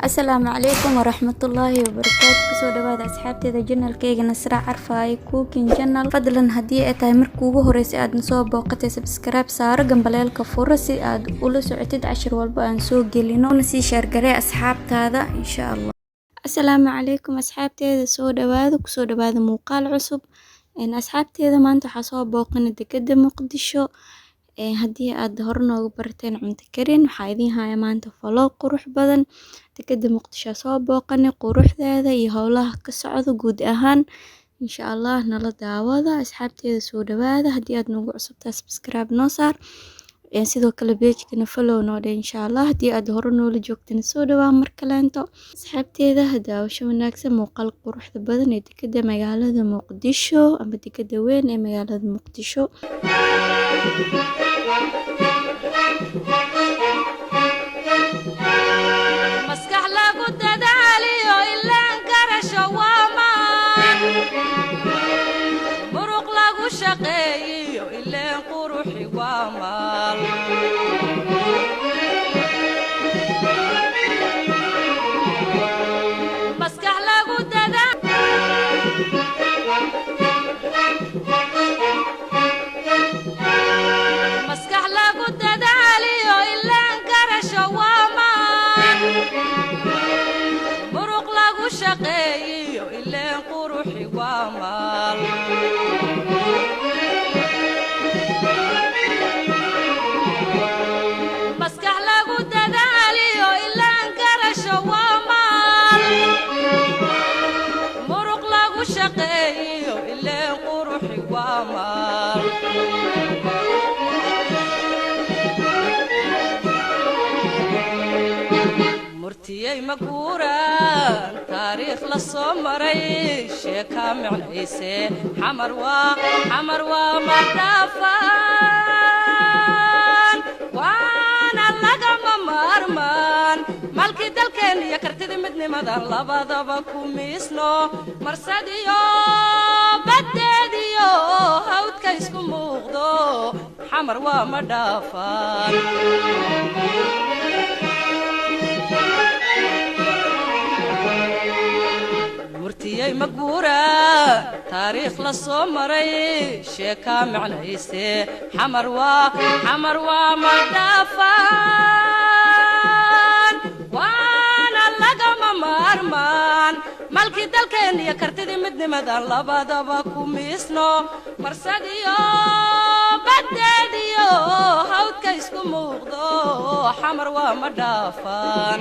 السلام عليكم ورحمة الله وبركاته. كسو دوادا أصحابتي دا جنال كيغا نسرع عرفاي كوكين جنال فضلا هدية اتاي مركوغو هوريسي اد نسو بوقتي سبسكرايب سارة جنباليلكا فورسي اد أولو سعتد عشر والبا انسو جيلينو نسي شارقري أصحاب تادا إن شاء الله. السلام عليكم أصحابتي دا سو دوادا كسو دوادا موقال عصب إن أصحابتي دا مانتو حاسوا بوقنا دكدا مقدشو haddii aad hore nooga barateen cunto karin waxaa idiin haya maanta falo qurux badan dekeda muqdisho soo booqanay quruxdeeda iyo howlaha ka socda guud ahaan insha Allah nala daawada asxaabteeda soo dhawaada haddii aad nagu cusubtaa subscribe noo saar sidoo kale page-kana follow noo dheh insha Allah haddii aad hore noola joogtana soo dhawaa mar kaleento asxaabteeda daawasho wanaagsan muuqaal quruxda badan ee dekeda magaalada muqdisho ama dekeda weyn ee magaalada muqdisho. maskax lagu dadaaliyo ilaan garasho waa maan muruq lagu shaqeeyo ilaan quruxi waa maal maskax lagu dadaaliyo ilaan garasho waa maan muruq lagu shaqeeyo ilaan quruxi waa maal maskax lagu dadaaliyo ilaan garasho waa maal muruq lagu shaqeeyo ilaan quruxi waa maal murtiyey maguuraan taariikh la soo maray sheeka micnayse xamar waa madhaafaan waana lagama maarmaan malkii dalkeen iyo kartidii midnimadan labadaba ku miisno marsadiyo baddeediyo hawdka isku muuqdo xamar waa madhaafaan murtiyey maguuraan taariikh la soo maray sheeka micnayse xamar waa madhaafaan waana lagama maarmaan malkii dalkeen iyo kartidii midnimadan labadaba ku miisno marsadiyo baddeediyo hawdka isku muuqdo xamar waa madhaafaan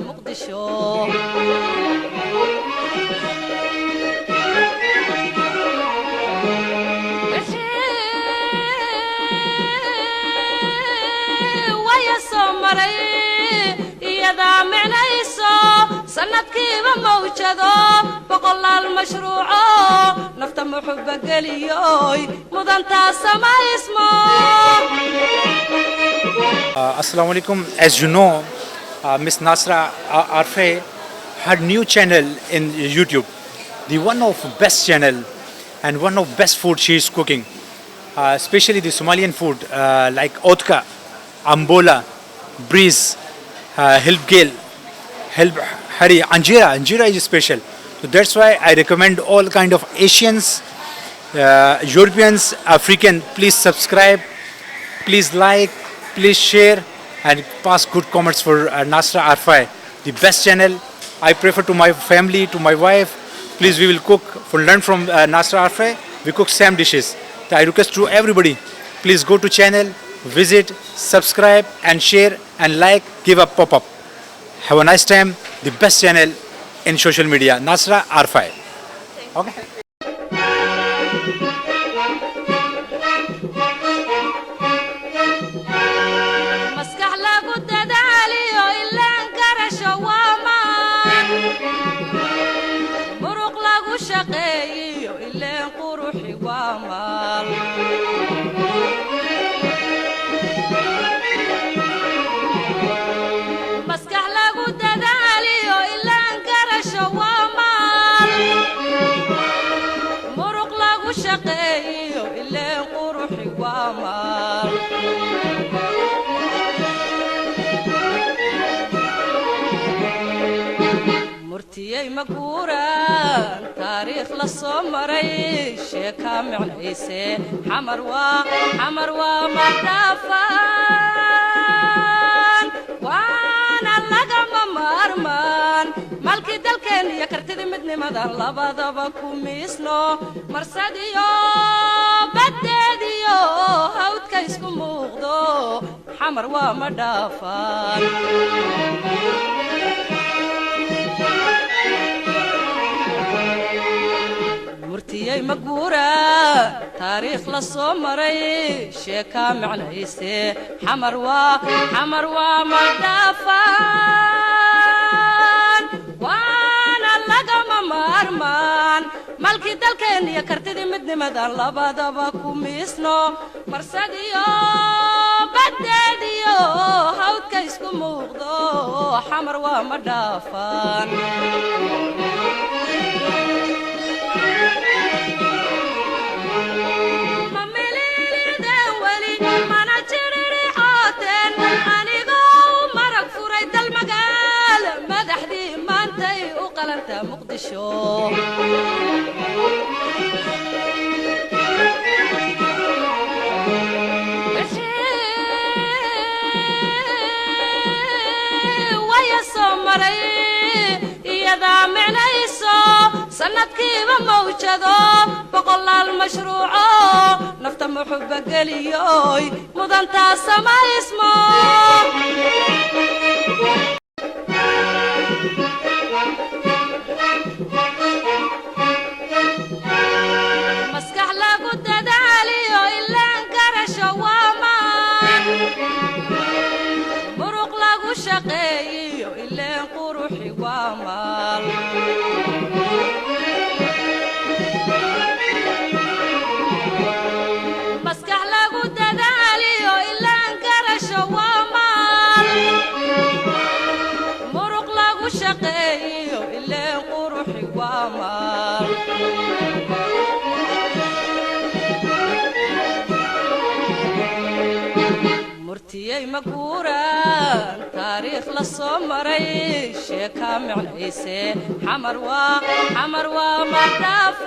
مقدشو ويا سمري يدا معنيسو سندكيبا موجدو بقول المشروع نفط محبة قليوي مدنتا سما اسمو. Assalamu alaikum. As you know, Miss Nasra Arfai had new channel in YouTube, the one of best channel and one of best food she is cooking, especially the Somalian food like otka, ambola, breeze, hilbgel, hari, anjira is special. So that's why I recommend all kind of Asians, Europeans, African. Please subscribe, please like, please share and pass good comments for Nasra Arfai, the best channel. I prefer to my family, to my wife. Please, we will cook for learn from Nasra Arfai. We cook same dishes. So I request to everybody, please go to channel, visit, subscribe and share and like, give a pop-up. Have a nice time. The best channel in social media, Nasra Arfai. Okay. shaqeeyo ileen quruxi waa maal maska murtiyey maguuraan taariikh la soo maray sheeka micnayse xamar waa ma dhaafaan waana lagama maarmaan malkii dalkeen iyo kartidii midnimadan labadaba ku miisno marsadiyo baddeediyo hawdka isku muuqdo xamar waa ma dhaafaan murtiyey maguuraan taariikh la soo maray sheeka micnayse xamar waa ma dhaafaan waana lagama maarmaan malkii dalkeen iyo kartidii midnimadan labadaba ku miisno marsadiyo baddeediyo hawdka isku muuqdo xamar waa ma dhaafaan مقدشو ويا سمري يدا معنيسو سندكيبا موجدو بقول المشروع نفط محبة قليوي مدنتا سما اسمو murtiyey maguuraan taariikh la soo maray sheeka micnayse xamar waa ma dhaafaan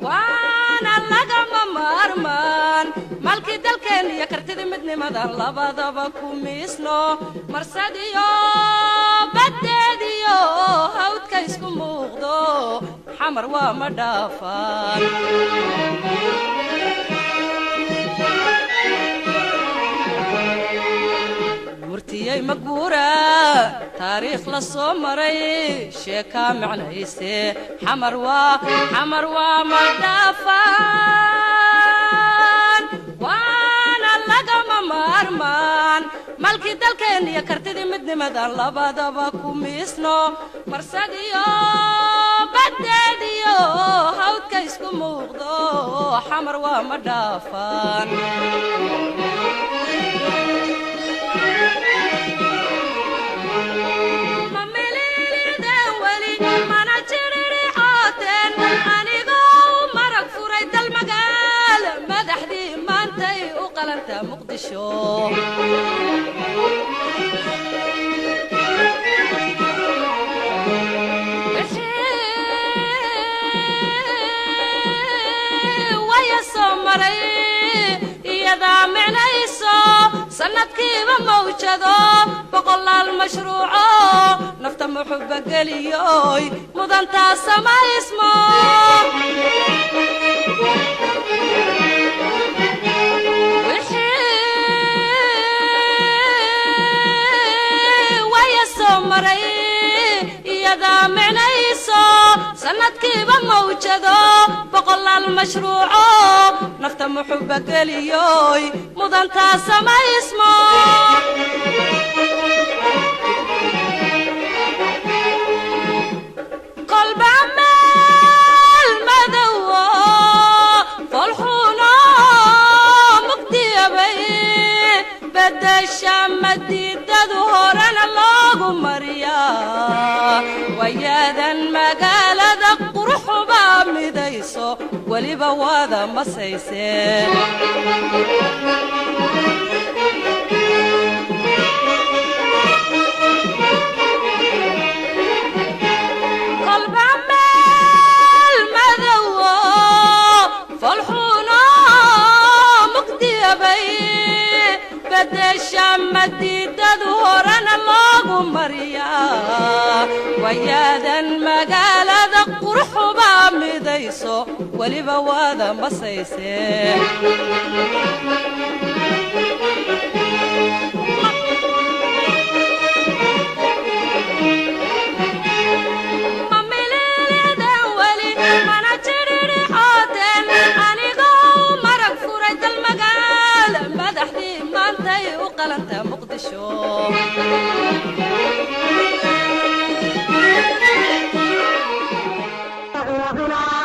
waana lagama maarmaan malkii dalkeen iyo kartidii midnimadan labadaba ku miisno marsadiyo baddeediyo hawdka isku muuqdo xamar waa ma dhaafaan murtiyey maguuraan taariikh la soo maray sheeka micnayse xamar waa ma dhaafaan waana lagama maarmaan malkii dalkeen iyo kartidii midnimadan labadaba ku miisno marsadiyo baddeediyo hawdka isku muuqdo xamar waa ma dhaafaan مقدشو ويا سمري يدا معنيسو سندكيبا موجدو بقول المشروع نفط محبة قليوي مدنتا سما اسمو يدا معنيسو سندكيبا موجدو بقول المشروع نفط محبة قليوي مدنتا سما اسمو قلب عمال مدوى فالحونا مقديبي بدا الشام الديدة هورنا الله مريا وياذا مقالة قرح بامديسو ولبا واذا مسيسي مديدد هورنا لوغو مريا ويادا مقالة قرح بامديسو وليبا وادا مسيسي قلنت مقدشو هنا